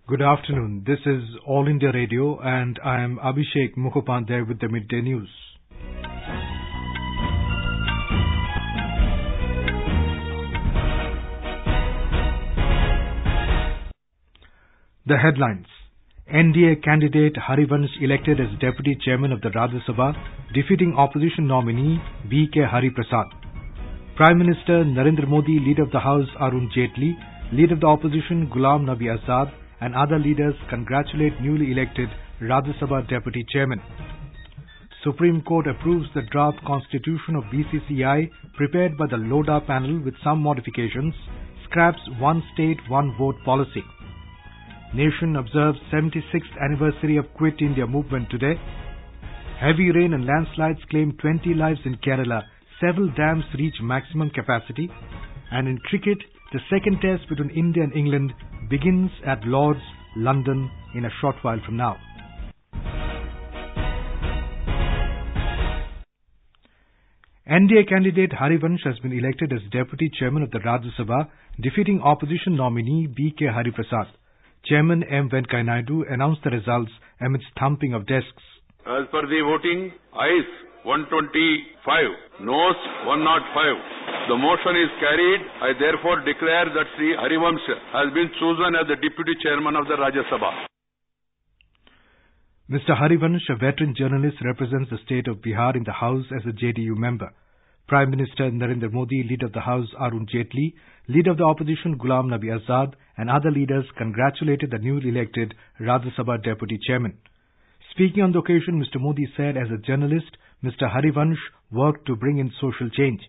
Good afternoon. This is All India Radio and I am Abhishek Mukhopadhyay with the Midday News. The headlines. NDA candidate Harivansh elected as Deputy Chairman of the Rajya Sabha, defeating opposition nominee B.K. Hari Prasad. Prime Minister Narendra Modi, Leader of the House Arun Jaitley, Leader of the Opposition Ghulam Nabi Azad and other leaders congratulate newly elected Rajya Sabha Deputy Chairman. Supreme Court approves the draft constitution of BCCI prepared by the Lodha panel with some modifications, scraps one state, one vote policy. Nation observes 76th anniversary of Quit India movement today. Heavy rain and landslides claim 20 lives in Kerala. Several dams reach maximum capacity. And in cricket, the second test between India and England begins at Lord's, London in a short while from now. NDA candidate Harivansh has been elected as Deputy Chairman of the Rajya Sabha, defeating opposition nominee B.K. Hari Prasad. Chairman M. Venkaiah Naidu announced the results amidst thumping of desks. As per the voting, ayes 125, noes 105. The motion is carried. I therefore declare that Sri Harivansh has been chosen as the Deputy Chairman of the Rajya Sabha. Mr. Harivansh, a veteran journalist, represents the state of Bihar in the House as a JDU member. Prime Minister Narendra Modi, Leader of the House Arun Jaitley, Leader of the Opposition Ghulam Nabi Azad and other leaders congratulated the newly elected Rajya Sabha Deputy Chairman. Speaking on the occasion, Mr. Modi said as a journalist, Mr. Harivansh worked to bring in social change.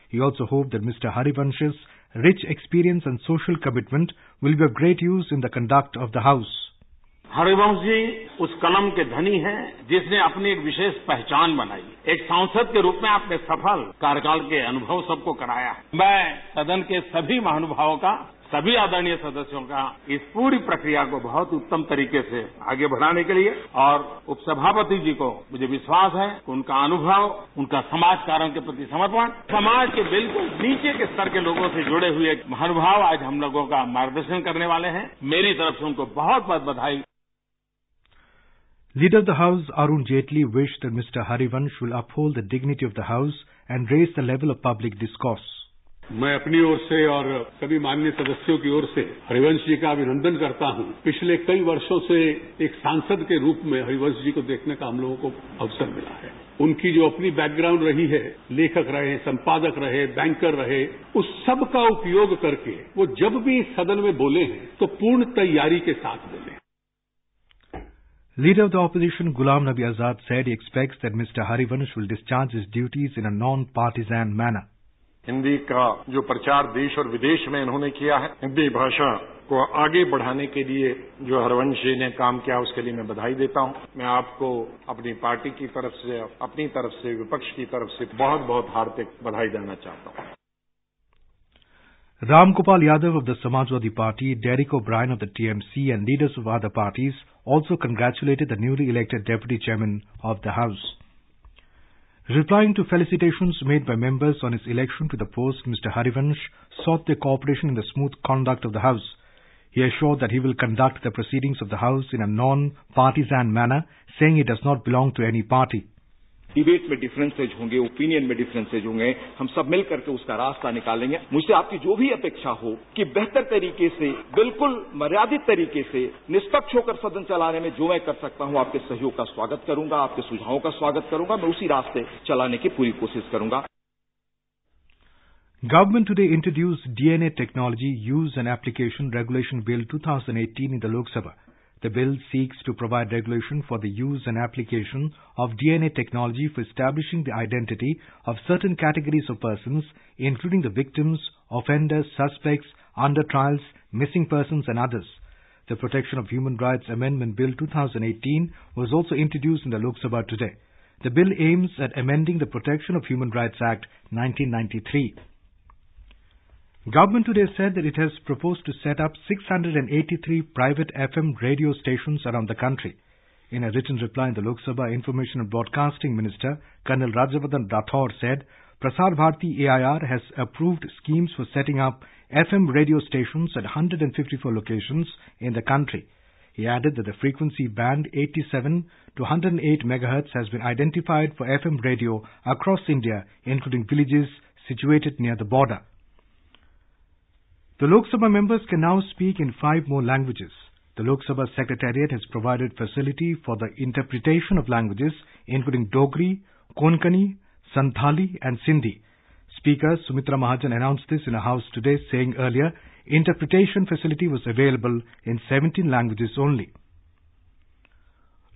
He also hoped that Mr. Harivansh's rich experience and social commitment will be of great use in the conduct of the House. Harivansh ji उस कलम के धनी हैं जिसने अपनी एक विशेष पहचान बनाई। एक सांसद के रूप में आपने सफल कार्यकाल के अनुभव सबको कराया है। मैं सदन के सभी महानुभावों का, सभी आदरणीय सदस्यों का इस पूरी प्रक्रिया को बहुत उत्तम तरीके से आगे बढ़ाने के लिए और उपसभापति जी को मुझे विश्वास है कि उनका अनुभव, उनका समाज कार्यों के प्रति समर्पण, समाज के बिल्कुल नीचे के स्तर के लोगों से जुड़े हुए महानुभाव आज हम लोगों का मार्गदर्शन करने वाले हैं। मेरी तरफ से उनको बहुत बहुत बधाई। Leader of the House Arun Jaitley wished that Mr. Harivansh will uphold the dignity of the House and raise the level of public discourse. मैं अपनी ओर से और सभी माननीय सदस्यों की ओर से हरिवंश जी का अभिनंदन करता हूं। पिछले कई वर्षों से एक सांसद के रूप में हरिवंश जी को देखने का हम लोगों को अवसर मिला है। उनकी जो अपनी बैकग्राउंड रही है, लेखक रहे, संपादक रहे, बैंकर रहे, उस सब का उपयोग करके वो जब भी सदन में बोले हैं तो पूर्ण तैयारी के साथ बोले। Leader of the Opposition Ghulam Nabi Azad said he expects that Mr. Harivansh will discharge his duties in a non-partisan manner. Hindi का जो प्रचार देश और विदेश में इन्होंने किया है, हिंदी भाषा को आगे बढ़ाने के लिए जो हरिवंश जी ने काम किया उसके लिए मैं बधाई देता हूं। मैं आपको अपनी पार्टी की तरफ से, अपनी तरफ से, विपक्ष की तरफ से बहुत बहुत हार्दिक बधाई देना चाहता हूं। Ram Gopal Yadav of the Samajwadi Party, Derek O'Brien of the TMC and leaders of other parties also congratulated the newly elected Deputy Chairman of the House. Replying to felicitations made by members on his election to the post, Mr. Harivansh sought their cooperation in the smooth conduct of the House. He assured that he will conduct the proceedings of the House in a non-partisan manner, saying he does not belong to any party. Debate में differences होंगे, opinion में differences होंगे, हम सब मिल करके उसका रास्ता निकालेंगे। मुझसे आपकी जो भी अपेक्षा हो कि बेहतर तरीके से, बिल्कुल मर्यादित तरीके से, निष्पक्ष होकर सदन चलाने में जो मैं कर सकता हूं, आपके सहयोग का स्वागत करूंगा, आपके सुझावों का स्वागत करूंगा। मैं उसी रास्ते चलाने की पूरी कोशिश करूंगा। Government today introduced DNA Technology Use and Application Regulation Bill 2018 in the Lok Sabha. The bill seeks to provide regulation for the use and application of DNA technology for establishing the identity of certain categories of persons, including the victims, offenders, suspects, under trials, missing persons and others. The Protection of Human Rights Amendment Bill 2018 was also introduced in the Lok Sabha today. The bill aims at amending the Protection of Human Rights Act 1993. Government today said that it has proposed to set up 683 private FM radio stations around the country. In a written reply in the Lok Sabha, Information and Broadcasting Minister Colonel Rajavardhan Rathore said, Prasar Bharati AIR has approved schemes for setting up FM radio stations at 154 locations in the country. He added that the frequency band 87 to 108 MHz has been identified for FM radio across India, including villages situated near the border. The Lok Sabha members can now speak in 5 more languages. The Lok Sabha Secretariat has provided facility for the interpretation of languages including Dogri, Konkani, Santhali and Sindhi. Speaker Sumitra Mahajan announced this in a house today, saying earlier interpretation facility was available in 17 languages only.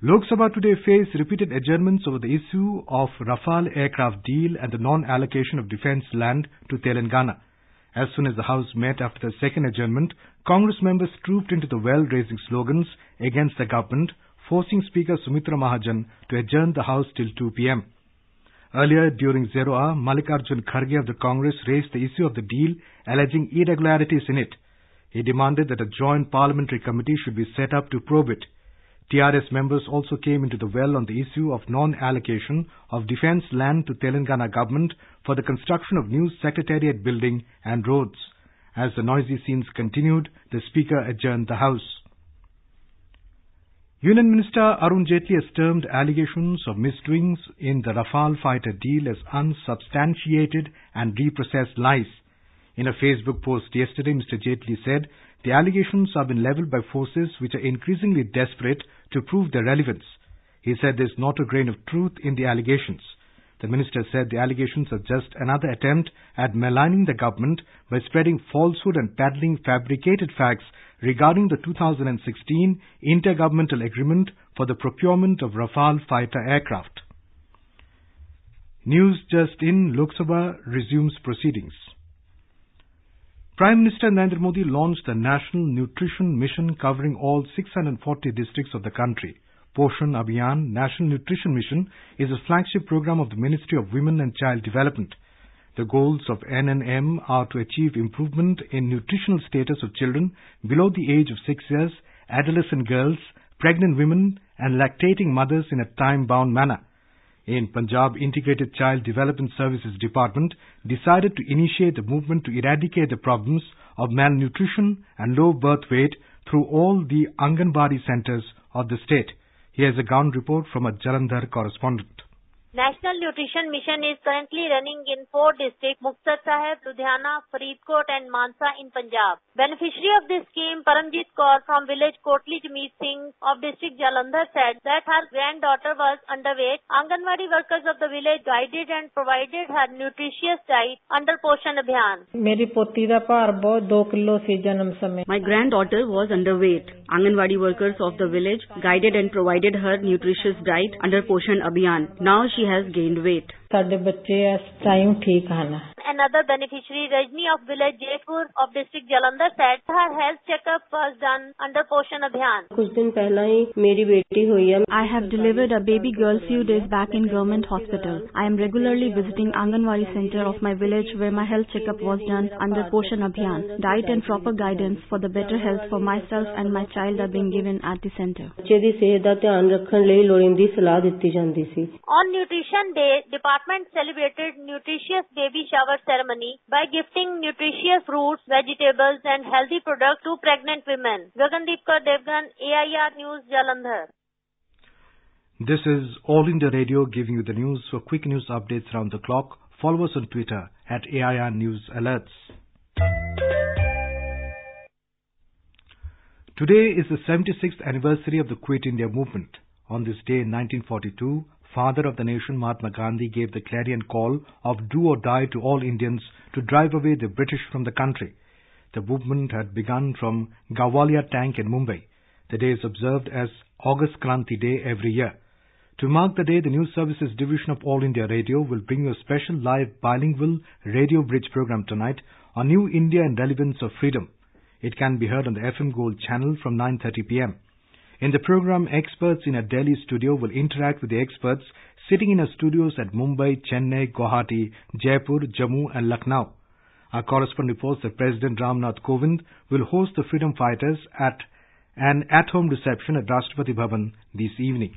Lok Sabha today faced repeated adjournments over the issue of Rafale aircraft deal and the non-allocation of defence land to Telangana. As soon as the House met after the second adjournment, Congress members trooped into the well raising slogans against the government, forcing Speaker Sumitra Mahajan to adjourn the House till 2 p.m. Earlier, during 0 hour, Mallikarjun Kharge of the Congress raised the issue of the deal, alleging irregularities in it. He demanded that a joint parliamentary committee should be set up to probe it. TRS members also came into the well on the issue of non-allocation of defence land to Telangana government for the construction of new secretariat building and roads. As the noisy scenes continued, the Speaker adjourned the House. Union Minister Arun Jaitley has termed allegations of misdoings in the Rafale fighter deal as unsubstantiated and reprocessed lies. In a Facebook post yesterday, Mr. Jaitley said the allegations have been levelled by forces which are increasingly desperate to prove their relevance. He said there is not a grain of truth in the allegations. The minister said the allegations are just another attempt at maligning the government by spreading falsehood and peddling fabricated facts regarding the 2016 intergovernmental agreement for the procurement of Rafale fighter aircraft. News just in, Lok Sabha resumes proceedings. Prime Minister Narendra Modi launched the National Nutrition Mission covering all 640 districts of the country. Poshan Abhiyan National Nutrition Mission is a flagship program of the Ministry of Women and Child Development. The goals of NNM are to achieve improvement in nutritional status of children below the age of 6 years, adolescent girls, pregnant women and lactating mothers in a time-bound manner. In Punjab, Integrated Child Development Services Department decided to initiate the movement to eradicate the problems of malnutrition and low birth weight through all the Anganwadi centres of the state. Here's a ground report from a Jalandhar correspondent. National Nutrition Mission is currently running in 4 districts, Muktsar Sahib, Ludhiana, Faridkot and Mansa in Punjab. Beneficiary of this scheme, Paramjit Kaur from village Kotli Jameet Singh of district Jalandhar said that her granddaughter was underweight. Anganwadi workers of the village guided and provided her nutritious diet under Poshan Abhiyan. मेरी पोती दा भार बहुत 2 kilo सी जन्म समय. My granddaughter was underweight. Anganwadi workers of the village guided and provided her nutritious diet under Poshan Abhiyan. Now she has gained weight. साडे बच्चे इस टाइम ठीक हैं. Another beneficiary, Rajni of village Jaipur of district Jalandhar said her health checkup was done under Poshan Abhiyan. कुछ दिन पहला ही मेरी बेटी हुई है. I have delivered a baby girl few days back in government hospital. I am regularly visiting Anganwadi center of my village where my health checkup was done under Poshan Abhiyan. Diet and proper guidance for the better health for myself and my child are being given at the center. बच्चे दी सेहत दा ध्यान रखण लई लोड़ींदी सलाह दित्ती जांदी सी. On Nutrition Day, department celebrated nutritious baby shower ceremony by gifting nutritious fruits, vegetables and healthy products to pregnant women. Gagandeep Kaur Devgan, AIR News, Jalandhar. This is All India Radio giving you the news. For quick news updates around the clock, follow us on Twitter at AIR News Alerts. Today is the 76th anniversary of the Quit India movement. On this day in 1942, father of the nation Mahatma Gandhi gave the clarion call of do or die to all Indians to drive away the British from the country. The movement had begun from Gawalia Tank in Mumbai. The day is observed as August Kranti Day every year. To mark the day, the News Services Division of All India Radio will bring you a special live bilingual radio bridge program tonight on New India and Relevance of Freedom. It can be heard on the FM Gold channel from 9:30 p.m. In the program, experts in a Delhi studio will interact with the experts sitting in our studios at Mumbai, Chennai, Guwahati, Jaipur, Jammu and Lucknow. Our correspondent reports that President Ramnath Kovind will host the freedom fighters at an at-home reception at Rashtrapati Bhavan this evening.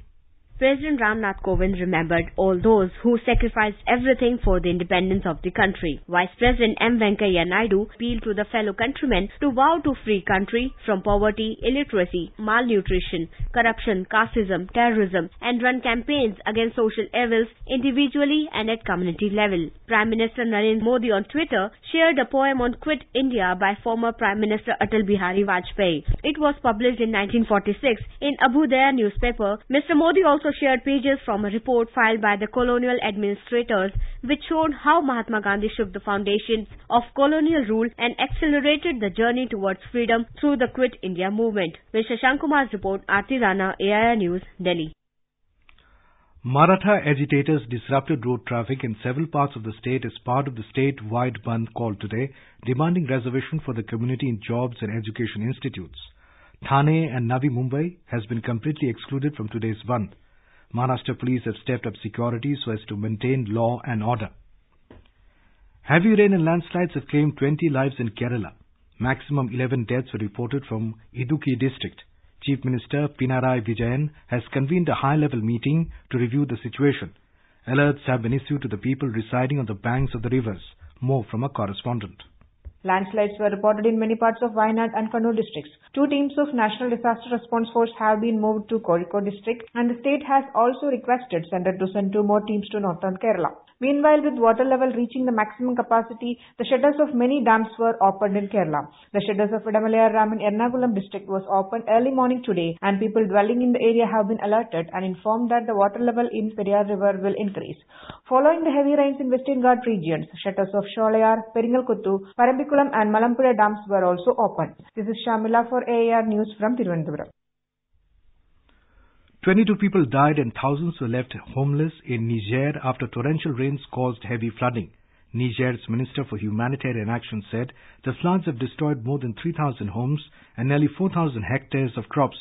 President Ramnath Kovind remembered all those who sacrificed everything for the independence of the country. Vice President M. Venkaiah Naidu appealed to the fellow countrymen to vow to free country from poverty, illiteracy, malnutrition, corruption, casteism, terrorism, and run campaigns against social evils individually and at community level. Prime Minister Narendra Modi on Twitter shared a poem on Quit India by former Prime Minister Atal Bihari Vajpayee. It was published in 1946 in Abhyudaya newspaper. Mr. Modi also shared pages from a report filed by the colonial administrators which showed how Mahatma Gandhi shook the foundations of colonial rule and accelerated the journey towards freedom through the Quit India movement. With Shashank Kumar's report, Aarti Rana, AIR News, Delhi. Maratha agitators disrupted road traffic in several parts of the state as part of the state-wide Bandh called today, demanding reservation for the community in jobs and education institutes. Thane and Navi Mumbai has been completely excluded from today's Bandh. Maharashtra police have stepped up security so as to maintain law and order. Heavy rain and landslides have claimed 20 lives in Kerala. Maximum 11 deaths were reported from Idukki district. Chief Minister Pinarayi Vijayan has convened a high-level meeting to review the situation. Alerts have been issued to the people residing on the banks of the rivers. More from a correspondent. Landslides were reported in many parts of Wayanad and Kannur districts. 2 teams of National Disaster Response Force have been moved to Kozhikode district, and the state has also requested Centre to send 2 more teams to northern Kerala. Meanwhile, with water level reaching the maximum capacity, the shutters of many dams were opened in Kerala. The shutters of Idamalayar Dam in Ernakulam district was opened early morning today, and people dwelling in the area have been alerted and informed that the water level in Periyar River will increase. Following the heavy rains in Western Ghat regions, shutters of Sholayar, Peringalkuttu, Parambikulam and Malampuzha dams were also opened. This is Shamila for AIR News from Thiruvananthapuram. 22 people died and thousands were left homeless in Niger after torrential rains caused heavy flooding. Niger's Minister for Humanitarian Action said the floods have destroyed more than 3,000 homes and nearly 4,000 hectares of crops.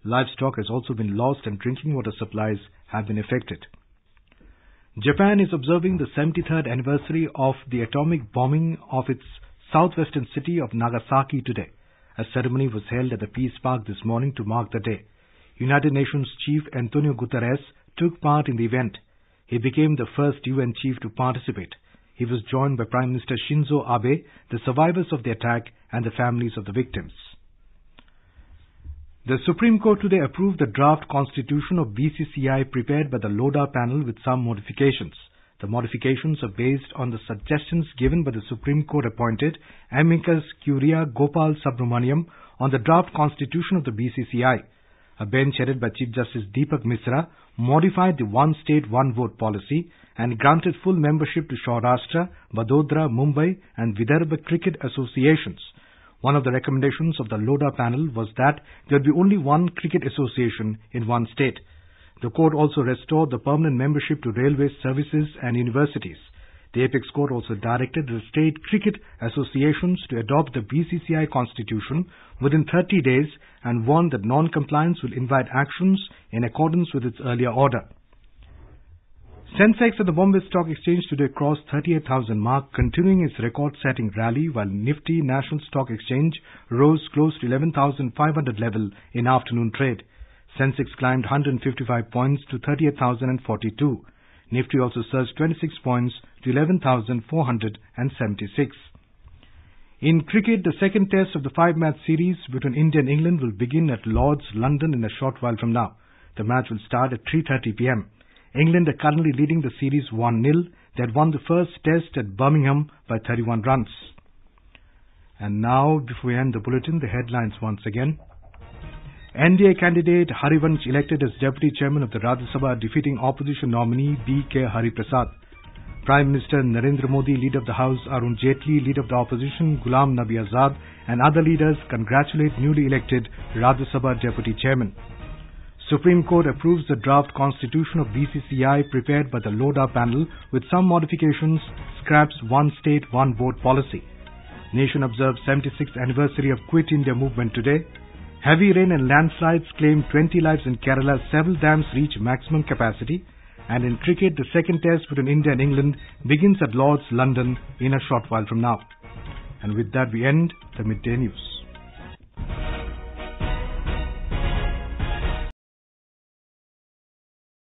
Livestock has also been lost and drinking water supplies have been affected. Japan is observing the 73rd anniversary of the atomic bombing of its southwestern city of Nagasaki today. A ceremony was held at the Peace Park this morning to mark the day. United Nations Chief Antonio Guterres took part in the event. He became the first UN chief to participate. He was joined by Prime Minister Shinzo Abe, the survivors of the attack and the families of the victims. The Supreme Court today approved the draft constitution of BCCI prepared by the Lodha panel with some modifications. The modifications are based on the suggestions given by the Supreme Court appointed amicus curiae Gopal Subramaniam on the draft constitution of the BCCI. A bench headed by Chief Justice Deepak Misra modified the one state, one vote policy and granted full membership to Saurashtra, Vadodara, Mumbai and Vidarbha cricket associations. One of the recommendations of the Lodha panel was that there would be only one cricket association in one state. The court also restored the permanent membership to railway services and universities. The Apex Court also directed the state cricket associations to adopt the BCCI constitution within 30 days and warned that non-compliance will invite actions in accordance with its earlier order. Sensex at the Bombay Stock Exchange today crossed 38,000 mark, continuing its record-setting rally, while Nifty National Stock Exchange rose close to 11,500 level in afternoon trade. Sensex climbed 155 points to 38,042. Nifty also surged 26 points to 11,476. In cricket, the second test of the 5-match series between India and England will begin at Lord's, London in a short while from now. The match will start at 3:30 p.m. England are currently leading the series 1-0. They had won the first test at Birmingham by 31 runs. And now, before we end the bulletin, the headlines once again. NDA candidate Harivansh elected as Deputy Chairman of the Rajya Sabha, defeating opposition nominee B.K. Hariprasad. Prime Minister Narendra Modi, Leader of the House Arun Jaitley, Leader of the Opposition Ghulam Nabi Azad and other leaders congratulate newly elected Rajya Sabha Deputy Chairman. Supreme Court approves the draft constitution of BCCI prepared by the Lodha panel with some modifications, scraps one state, one vote policy. Nation observes 76th anniversary of Quit India movement today. Heavy rain and landslides claim 20 lives in Kerala. Several dams reach maximum capacity. And in cricket, the second test between India and England begins at Lord's, London in a short while from now. And with that, we end the Midday News.